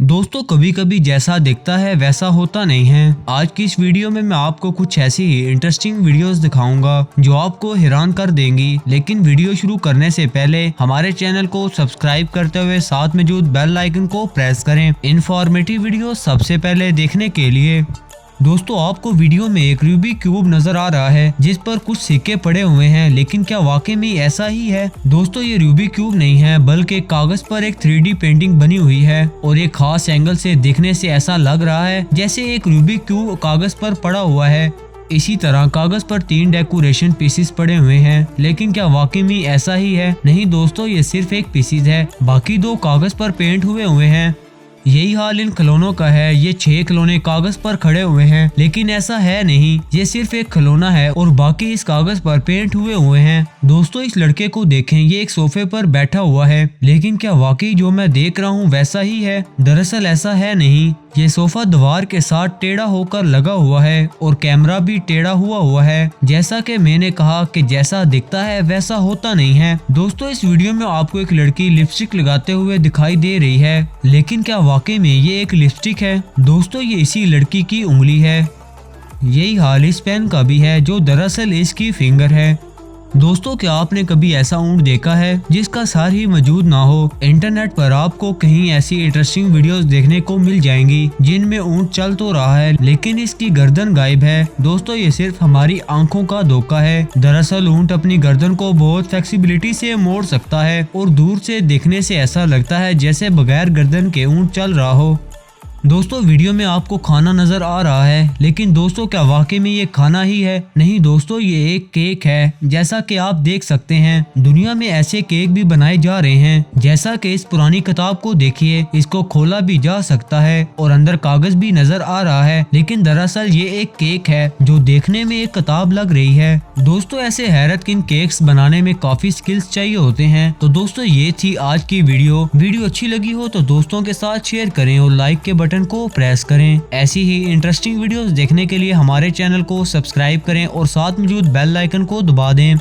दोस्तों कभी कभी जैसा दिखता है वैसा होता नहीं है। आज की इस वीडियो में मैं आपको कुछ ऐसी ही इंटरेस्टिंग वीडियोस दिखाऊंगा जो आपको हैरान कर देंगी। लेकिन वीडियो शुरू करने से पहले हमारे चैनल को सब्सक्राइब करते हुए साथ मौजूद बेल आइकन को प्रेस करें इन्फॉर्मेटिव वीडियो सबसे पहले देखने के लिए। दोस्तों आपको वीडियो में एक रूबिक क्यूब नजर आ रहा है जिस पर कुछ सिक्के पड़े हुए हैं, लेकिन क्या वाकई में ऐसा ही है? दोस्तों ये रूबिक क्यूब नहीं है बल्कि कागज पर एक 3D पेंटिंग बनी हुई है और एक खास एंगल से देखने से ऐसा लग रहा है जैसे एक रूबिक क्यूब कागज पर पड़ा हुआ है। इसी तरह कागज पर 3 डेकोरेशन पीसेस पड़े हुए हैं, लेकिन क्या वाकई में ऐसा ही है? नहीं दोस्तों, ये सिर्फ एक पीसेस है, बाकी 2 कागज पर पेंट हुए हैं। यही हाल इन खिलौनों का है। ये 6 खिलौने कागज पर खड़े हुए हैं, लेकिन ऐसा है नहीं, ये सिर्फ एक खिलौना है और बाकी इस कागज पर पेंट हुए हैं। दोस्तों इस लड़के को देखें, ये एक सोफे पर बैठा हुआ है, लेकिन क्या वाकई जो मैं देख रहा हूँ वैसा ही है? दरअसल ऐसा है नहीं। ये सोफा दीवार के साथ टेढ़ा होकर लगा हुआ है और कैमरा भी टेढ़ा हुआ है। जैसा कि मैंने कहा कि जैसा दिखता है वैसा होता नहीं है। दोस्तों इस वीडियो में आपको एक लड़की लिपस्टिक लगाते हुए दिखाई दे रही है, लेकिन क्या वाकई में ये एक लिपस्टिक है? दोस्तों ये इसी लड़की की उंगली है। यही हाल इस पेन का भी है जो दरअसल इसकी फिंगर है। दोस्तों क्या आपने कभी ऐसा ऊंट देखा है जिसका सार ही मौजूद ना हो? इंटरनेट पर आपको कहीं ऐसी इंटरेस्टिंग वीडियोस देखने को मिल जाएंगी जिनमें ऊंट चल तो रहा है लेकिन इसकी गर्दन गायब है। दोस्तों ये सिर्फ हमारी आंखों का धोखा है। दरअसल ऊंट अपनी गर्दन को बहुत फ्लेक्सिबिलिटी से मोड़ सकता है और दूर से देखने से ऐसा लगता है जैसे बगैर गर्दन के ऊंट चल रहा हो। दोस्तों वीडियो में आपको खाना नजर आ रहा है, लेकिन दोस्तों क्या वाकई में ये खाना ही है? नहीं दोस्तों, ये एक केक है। जैसा कि आप देख सकते हैं दुनिया में ऐसे केक भी बनाए जा रहे हैं। जैसा कि इस पुरानी किताब को देखिए, इसको खोला भी जा सकता है और अंदर कागज भी नजर आ रहा है, लेकिन दरअसल ये एक केक है जो देखने में एक किताब लग रही है। दोस्तों ऐसे हैरत किन केक्स बनाने में काफी स्किल्स चाहिए होते हैं। तो दोस्तों ये थी आज की वीडियो अच्छी लगी हो तो दोस्तों के साथ शेयर करें और लाइक के बटन को प्रेस करें। ऐसी ही इंटरेस्टिंग वीडियोस देखने के लिए हमारे चैनल को सब्सक्राइब करें और साथ मौजूद बेल आइकन को दबा दें।